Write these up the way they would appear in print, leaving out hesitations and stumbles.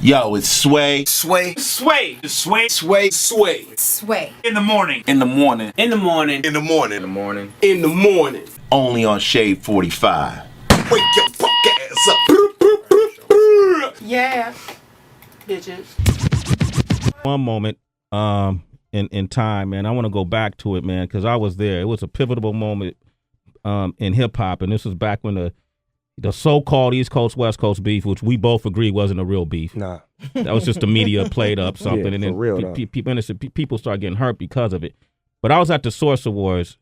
Yo, it's Sway. Sway. Sway. Sway. Sway. Sway. Sway. In the morning. In the morning. In the morning. In the morning. In the morning. In the morning. Only on Shade 45. Wake your fuck ass up. Yeah. Bitches. One moment in time, man. I want to go back to it, man, because I was there. It was a pivotal moment in hip hop, and this was back when the so-called East Coast West Coast beef, which we both agree wasn't a real beef. Nah. That was just the media played up something, Yeah, and then for real, people start getting hurt because of it. But I was at the Source Awards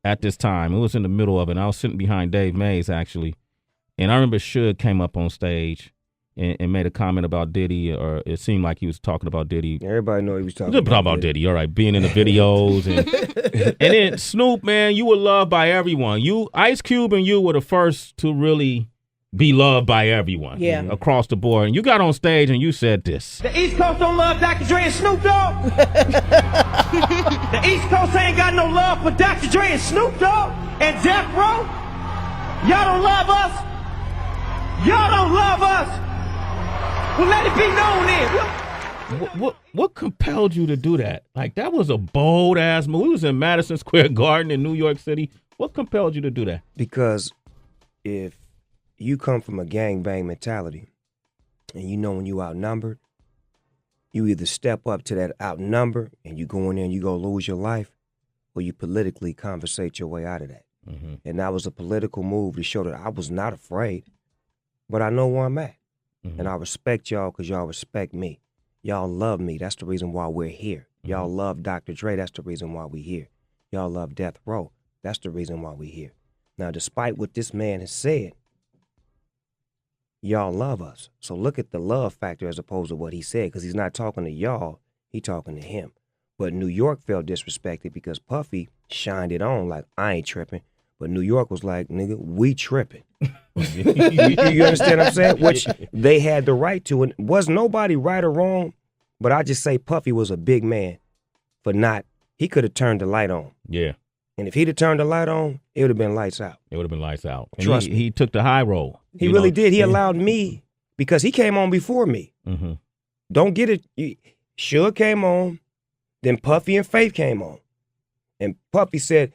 at this time. It was in the middle of it. And I was sitting behind Dave Mays, actually, and I remember Suge came up on stage and made a comment about Diddy, or it seemed like he was talking about Diddy. Everybody know he was talking about Diddy. All right, being in the videos. And then Snoop, man, you were loved by everyone. Ice Cube and you were the first to really be loved by everyone across the board. And you got on stage and you said this. The East Coast don't love Dr. Dre and Snoop Dogg. The East Coast ain't got no love for Dr. Dre and Snoop Dogg and Death Row. Y'all don't love us. Y'all don't love us. Well, let it be known then. What compelled you to do that? Like, that was a bold ass move. We was in Madison Square Garden in New York City. What compelled you to do that? Because if you come from a gangbang mentality and you know when you outnumbered, you either step up to that outnumber and you go in there and you go lose your life, or you politically conversate your way out of that. Mm-hmm. And that was a political move to show that I was not afraid, but I know where I'm at. Mm-hmm. And I respect y'all because y'all respect me. Y'all love me. That's the reason why we're here. Mm-hmm. Y'all love Dr. Dre. That's the reason why we're here. Y'all love Death Row. That's the reason why we're here. Now, despite what this man has said, y'all love us. So look at the love factor as opposed to what he said, because he's not talking to y'all. He's talking to him. But New York felt disrespected because Puffy shined it on like, I ain't tripping. But New York was like, nigga, we tripping. you understand what I'm saying? Which they had the right to. And was nobody right or wrong, but I just say Puffy was a big man for not, he could have turned the light on. Yeah. And if he'd have turned the light on, it would have been lights out. It would have been lights out. And Trust me. He took the high road. He really did. He allowed me, because he came on before me. Mm-hmm. Don't get it. Suge came on, then Puffy and Faith came on. And Puffy said,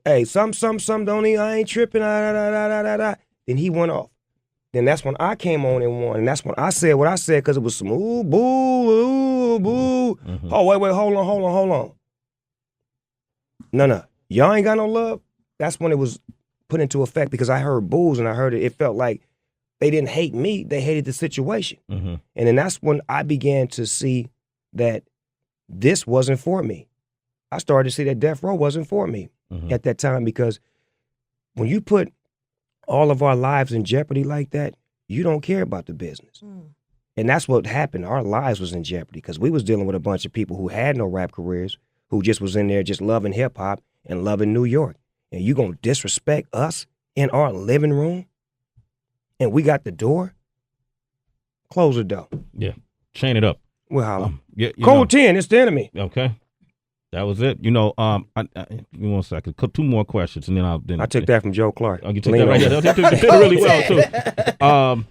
hey, some, don't eat, I ain't tripping, Then he went off. Then that's when I came on and won. And that's when I said what I said, because it was some ooh, boo, ooh, boo. Mm-hmm. Oh, wait, hold on. No. Y'all ain't got no love? That's when it was put into effect, because I heard boos and I heard it felt like they didn't hate me, they hated the situation. Mm-hmm. And then that's when I began to see that this wasn't for me. I started to see that Death Row wasn't for me at that time, because when you put all of our lives in jeopardy like that, you don't care about the business. Mm. And that's what happened. Our lives was in jeopardy because we was dealing with a bunch of people who had no rap careers, who just was in there just loving hip hop and loving New York. And you gonna disrespect us in our living room? And we got the door? Close the door. Yeah. Chain it up. We'll holler. Code 10, it's the enemy. Okay. That was it. You know, give me 1 second. 2 more questions, and then I took that from Joe Clark. Oh, you took that right there. That did really well too.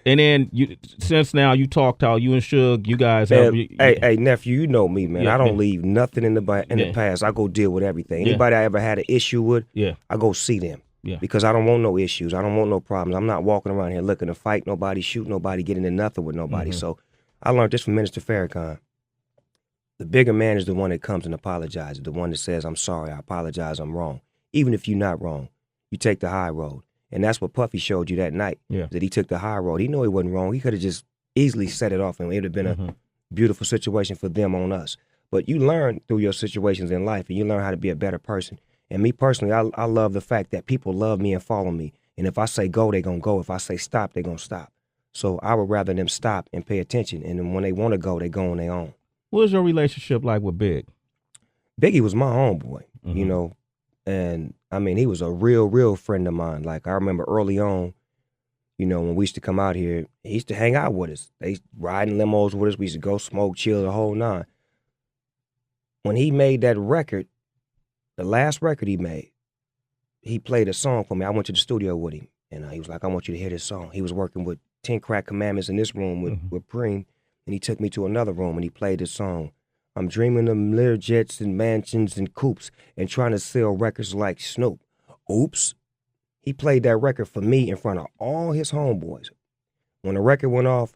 And then since now you talked how you and Suge, you guys have. Hey, nephew, you know me, man. Yeah, I don't leave nothing in the past. I go deal with everything. Anybody I ever had an issue with, I go see them. Yeah. Because I don't want no issues. I don't want no problems. I'm not walking around here looking to fight nobody, shoot nobody, get into nothing with nobody. Mm-hmm. So I learned this from Minister Farrakhan. The bigger man is the one that comes and apologizes, the one that says, I'm sorry, I apologize, I'm wrong. Even if you're not wrong, you take the high road. And that's what Puffy showed you that night, that he took the high road. He knew he wasn't wrong. He could have just easily set it off, and it would have been a beautiful situation for them on us. But you learn through your situations in life, and you learn how to be a better person. And me personally, I love the fact that people love me and follow me. And if I say go, they're going to go. If I say stop, they're going to stop. So I would rather them stop and pay attention. And then when they want to go, they go on their own. What was your relationship like with Big? Biggie was my homeboy, you know, and I mean, he was a real friend of mine. Like, I remember early on, you know, when we used to come out here, he used to hang out with us. They riding limos with us. We used to go smoke, chill, the whole nine. When he made that record, the last record he made, he played a song for me. I went to the studio with him, and he was like, I want you to hear this song. He was working with 10 Crack Commandments in this room with Preem. And he took me to another room and he played this song. I'm dreaming of Lear jets and mansions and coupes and trying to sell records like Snoop. Oops. He played that record for me in front of all his homeboys. When the record went off,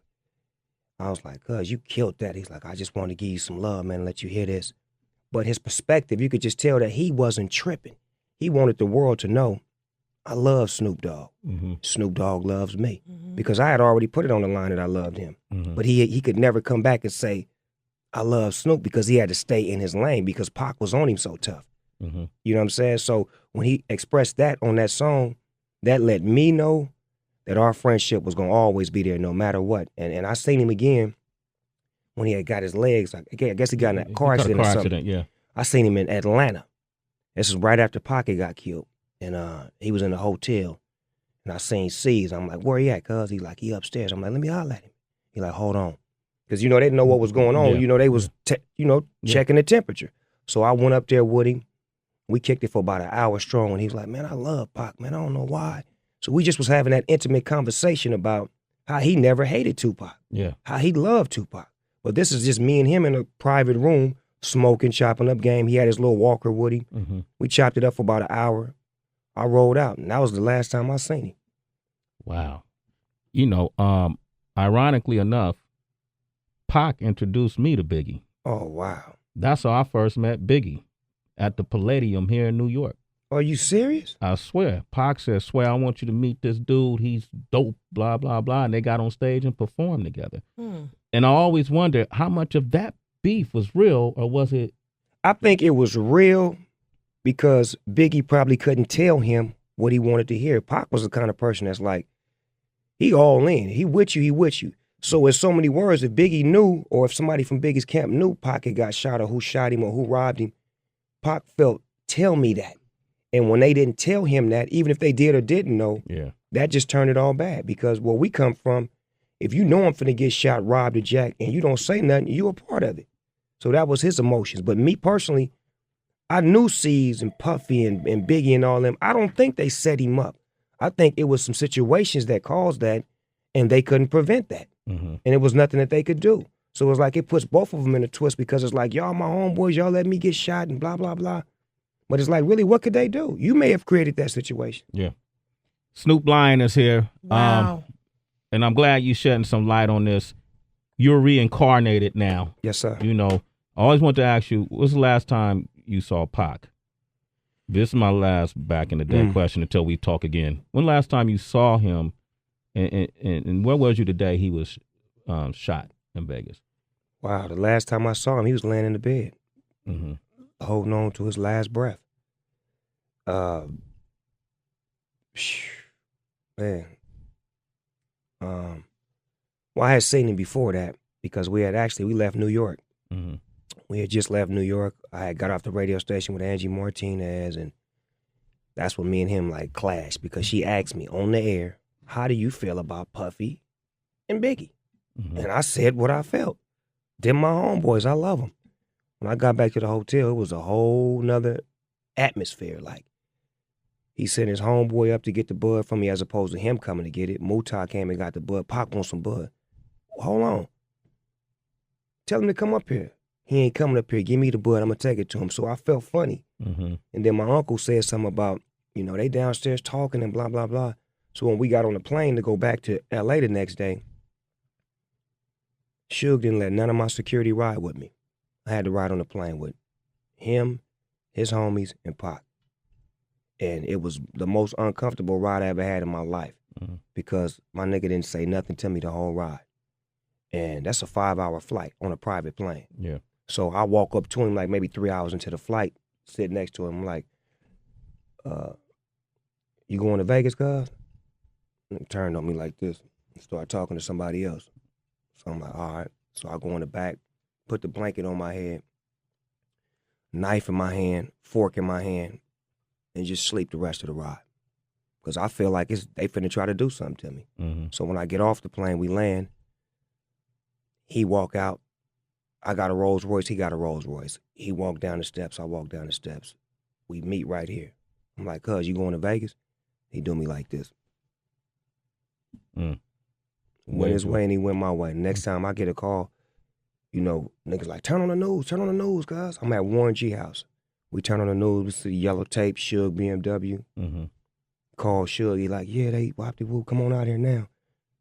I was like, cuz, you killed that. He's like, I just want to give you some love, man, and let you hear this. But his perspective, you could just tell that he wasn't tripping. He wanted the world to know, I love Snoop Dogg. Mm-hmm. Snoop Dogg loves me. Because I had already put it on the line that I loved him. But he could never come back and say, I love Snoop, because he had to stay in his lane because Pac was on him so tough. You know what I'm saying? So when he expressed that on that song, that let me know that our friendship was going to always be there no matter what. And I seen him again when he had got his legs. I guess he got in a car accident or something. Yeah. I seen him in Atlanta. This is right after Pac got killed. And he was in the hotel. And I seen C's. I'm like, where he at, cuz? He's like, he upstairs. I'm like, let me holler at him. He like, hold on. Because, you know, they didn't know what was going on. Yeah. You know, they was, checking the temperature. So I went up there with him. We kicked it for about an hour strong. And he was like, man, I love Pac, man. I don't know why. So we just was having that intimate conversation about how he never hated Tupac. Yeah. How he loved Tupac. But this is just me and him in a private room, smoking, chopping up game. He had his little walker with him. We chopped it up for about an hour. I rolled out, and that was the last time I seen him. Wow. You know, ironically enough, Pac introduced me to Biggie. Oh, wow. That's how I first met Biggie, at the Palladium here in New York. Are you serious? I swear. Pac said, swear, I want you to meet this dude. He's dope, blah, blah, blah. And they got on stage and performed together. And I always wonder how much of that beef was real, or was it? I think it was real because Biggie probably couldn't tell him what he wanted to hear. Pac was the kind of person that's like, he all in. He with you, he with you. So in so many words, if Biggie knew, or if somebody from Biggie's camp knew Pac had got shot, or who shot him, or who robbed him, Pac felt, tell me that. And when they didn't tell him that, even if they did or didn't know, that just turned it all bad. Because where we come from, if you know I'm finna get shot, robbed, or jacked, and you don't say nothing, you a part of it. So that was his emotions. But me personally, I knew C's and Puffy and Biggie and all them. I don't think they set him up. I think it was some situations that caused that, and they couldn't prevent that. And it was nothing that they could do. So it was like it puts both of them in a twist, because it's like, y'all my homeboys, y'all let me get shot and blah, blah, blah. But it's like, really, what could they do? You may have created that situation. Yeah. Snoop Lion is here. Wow. And I'm glad you shedding some light on this. You're reincarnated now. Yes, sir. You know, I always want to ask you, what's the last time you saw Pac? This is my last back in the day question until we talk again. When last time you saw him, and where was you the day he was shot in Vegas? Wow, the last time I saw him, he was laying in the bed, holding on to his last breath. Man. Well, I had seen him before that, because we left New York. We had just left New York. I had got off the radio station with Angie Martinez, and that's when me and him like clashed, because she asked me on the air, how do you feel about Puffy and Biggie? And I said what I felt. Them my homeboys, I love them. When I got back to the hotel, it was a whole nother atmosphere. Like, he sent his homeboy up to get the bud from me, as opposed to him coming to get it. Muta came and got the bud. Pac wants some bud. Hold on. Tell him to come up here. He ain't coming up here. Give me the bud. I'm going to take it to him. So I felt funny. And then my uncle said something about, they downstairs talking and blah, blah, blah. So when we got on the plane to go back to L.A. the next day, Suge didn't let none of my security ride with me. I had to ride on the plane with him, his homies, and Pac. And it was the most uncomfortable ride I ever had in my life, because my nigga didn't say nothing to me the whole ride. And that's a 5-hour flight on a private plane. Yeah. So I walk up to him like maybe 3 hours into the flight, sit next to him, like, you going to Vegas, cuz? And he turned on me like this and started talking to somebody else. So I'm like, all right. So I go in the back, put the blanket on my head, knife in my hand, fork in my hand, and just sleep the rest of the ride. Because I feel like they finna try to do something to me. So when I get off the plane, we land, he walk out. I got a Rolls Royce, he got a Rolls Royce. He walked down the steps, I walk down the steps. We meet right here. I'm like, cuz, you going to Vegas? He do me like this. Went his way and he went my way. Next time I get a call, you know, niggas like, turn on the news, guys. I'm at Warren G house. We turn on the news, we see yellow tape, Suge BMW. Mm-hmm. Call Suge, he like, yeah, they whoop-de-whoop, come on out here now.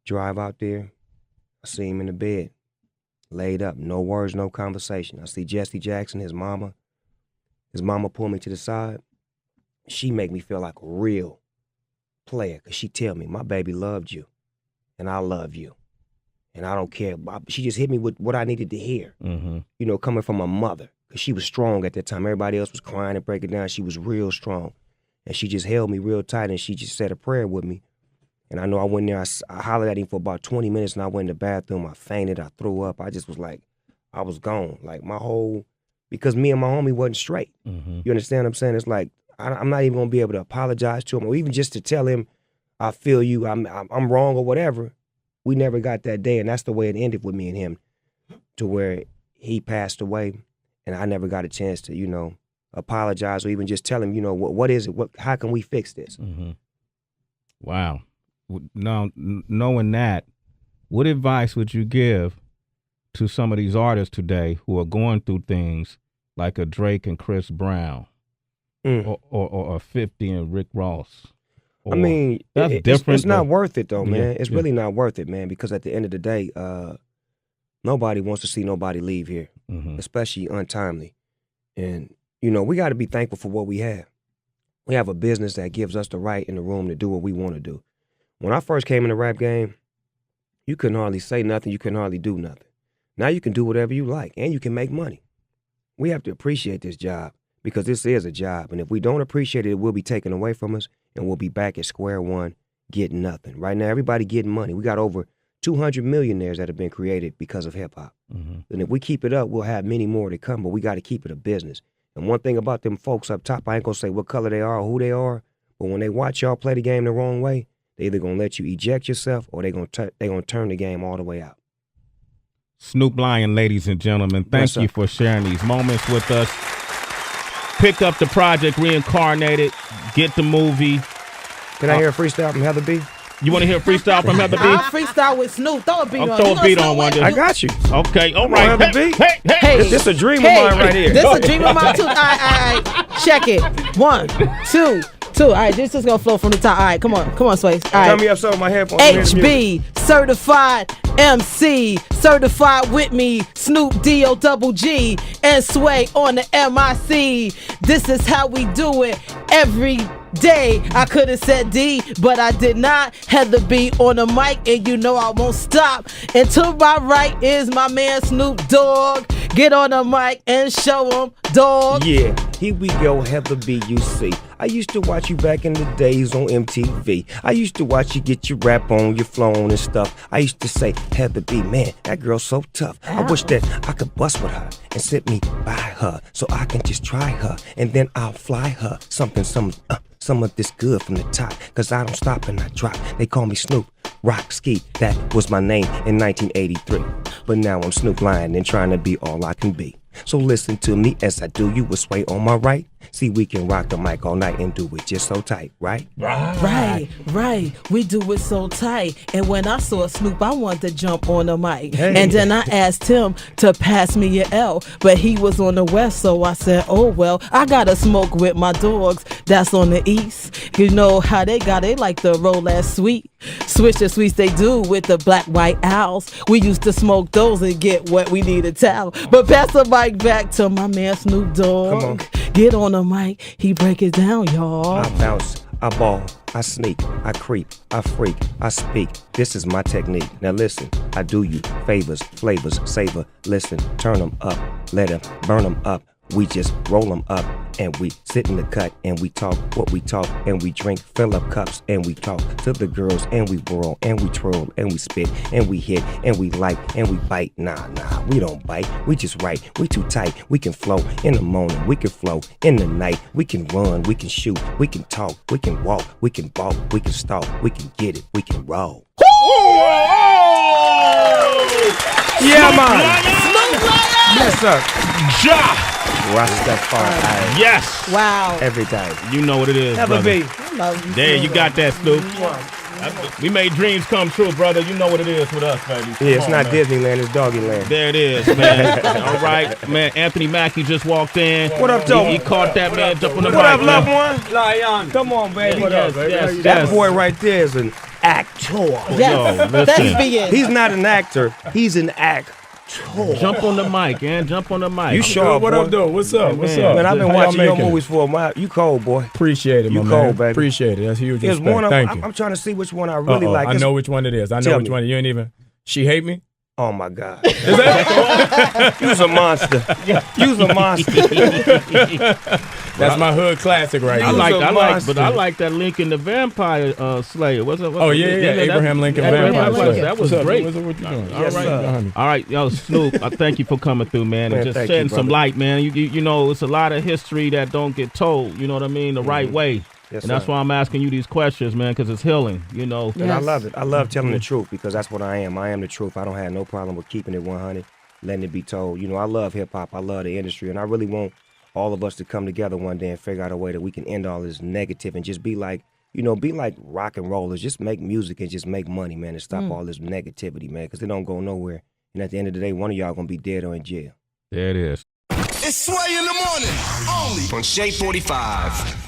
Drive out there. I see him in the bed, laid up, no words, no conversation. I see Jesse Jackson, his mama. His mama pulled me to the side. She make me feel like a real player, because she tell me, my baby loved you, and I love you. And I don't care. She just hit me with what I needed to hear, you know, coming from my mother, because she was strong at that time. Everybody else was crying and breaking down. She was real strong. And she just held me real tight, and she just said a prayer with me. And I know I went there, I hollered at him for about 20 minutes, and I went in the bathroom, I fainted, I threw up. I just was like, I was gone. Like my whole, because me and my homie wasn't straight. You understand what I'm saying? It's like, I'm not even gonna be able to apologize to him, or even just to tell him, I feel you, I'm wrong or whatever. We never got that day, and that's the way it ended with me and him, to where he passed away, and I never got a chance to, you know, apologize or even just tell him, you know, what is it? How can we fix this? Wow. Now, knowing that, what advice would you give to some of these artists today who are going through things like a Drake and Chris Brown, or 50 and Rick Ross? I mean, that's different. It's not worth it though, man. It's really not worth it, man, because at the end of the day, nobody wants to see nobody leave here, especially untimely. And, you know, we got to be thankful for what we have. We have a business that gives us the right and the room to do what we want to do. When I first came in the rap game, you couldn't hardly say nothing. You couldn't hardly do nothing. Now you can do whatever you like, and you can make money. We have to appreciate this job, because this is a job. And if we don't appreciate it, it will be taken away from us, and we'll be back at square one, getting nothing. Right now, everybody getting money. We got over 200 millionaires that have been created because of hip-hop. And if we keep it up, we'll have many more to come, but we got to keep it a business. And one thing about them folks up top, I ain't going to say what color they are or who they are, but when they watch y'all play the game the wrong way, they either going to let you eject yourself, or they gonna turn the game all the way out. Snoop Lion, ladies and gentlemen, thank you for sharing these moments with us. Pick up the project Reincarnated. Get the movie. Can I hear a freestyle from Heather B? You want to hear a freestyle from Heather B? I'll freestyle with Snoop. Throw a beat on. Throw a beat on one. I got you. Okay, all right. Heather B. Hey. This a dream of mine right here. This a dream of mine too. All right. Check it. 1, 2. All right, this is gonna flow from the top. All right, come on, Sway. All right. Turn me up some of my headphones. HB, certified MC, certified with me, Snoop D-O-double-G, and Sway on the MIC. This is how we do it every day. I could have said D, but I did not. Heather B on the mic, and you know I won't stop. And to my right is my man Snoop Dogg. Get on the mic and show him, dog. Yeah, here we go, Heather B, you see. I used to watch you back in the days on MTV. I used to watch you get your rap on, your flow on and stuff. I used to say, Heather B, man, that girl's so tough. I wish that I could bust with her and sit me by her so I can just try her, and then I'll fly her. Some of this good from the top, cause I don't stop and I drop. They call me Snoop Rock Ski, that was my name in 1983. But now I'm Snoop Lion and trying to be all I can be. So listen to me as I do you with Sway on my right. See, we can rock the mic all night and do it just so tight, right? Right. We do it so tight. And when I saw Snoop, I wanted to jump on the mic. Hey. And then I asked him to pass me an L, but he was on the west, so I said, oh well, I gotta smoke with my dogs that's on the east. You know how they like to roll that sweet. Switch the sweets they do with the black white owls. We used to smoke those and get what we need to tell. But pass the mic back to my man Snoop Dogg. Come on. Get on the mic, he break it down, y'all. I bounce, I ball, I sneak, I creep, I freak, I speak. This is my technique. Now listen, I do you favors, flavors, savor. Listen, turn them up, let them burn them up. We just roll them up, and we sit in the cut, and we talk what we talk, and we drink, fill up cups, and we talk to the girls, and we whirl, and we twirl, and we spit, and we hit, and we like, and we bite. Nah, we don't bite, we just write. We too tight, we can flow in the morning, we can flow in the night. We can run, we can shoot, we can talk, we can walk, we can balk, we can stalk, we can get it, we can roll. Yeah, man. Bless up. Ja. Rastafari. Yes. Wow. Every day. You know what it is, Heather brother. B. love you. There, you got that, Snoop. We made dreams come true, brother. You know what it is with us, baby. Yeah, it's not Disneyland, it's Doggyland. There it is, man. All right, man. Anthony Mackie just walked in. What up, though? He caught that man jumping the mic. What up, loved man. one? Lion. Come on, baby. What up, baby? Yes, That boy right there is an actor. Yes, Yo, that's listen. being. He's not an actor. He's an actor. Jump on the mic, man. Jump on the mic. You sharp, What boy. up, though? What's up? What's Man. up? Man, I've been How y'all watching your making it? movies for a while. You cold, boy. Appreciate it, You my cold, man. baby. Appreciate it. That's huge There's respect. one Thank you. I'm trying to see which one I really Uh-oh. like. I know which one it is. I know Tell which me. one. You ain't even. She hate me? Oh my God. You's a monster. You's a monster. That's my hood classic right I there. like that Lincoln the Vampire Slayer. Oh, yeah. Abraham Lincoln Vampire Slayer. Slayer. That was What's up? great. What you doing? Yes, sir. All right, yo, Snoop, I thank you for coming through, man, and Man, just thank shedding you, some brother. light, man. You know, it's a lot of history that don't get told, you know what I mean, the right way. Yes, and that's sir. why I'm asking you these questions, man, because it's healing, you know. And I love it. I love telling the truth because that's what I am. I am the truth. I don't have no problem with keeping it 100, letting it be told. You know, I love hip-hop. I love the industry, and I really want all of us to come together one day and figure out a way that we can end all this negative and just be like, you know, be like rock and rollers. Just make music and just make money, man, and stop all this negativity, man, because they don't go nowhere. And at the end of the day, one of y'all going to be dead or in jail. There it is. It's Sway in the morning, only on Shade 45.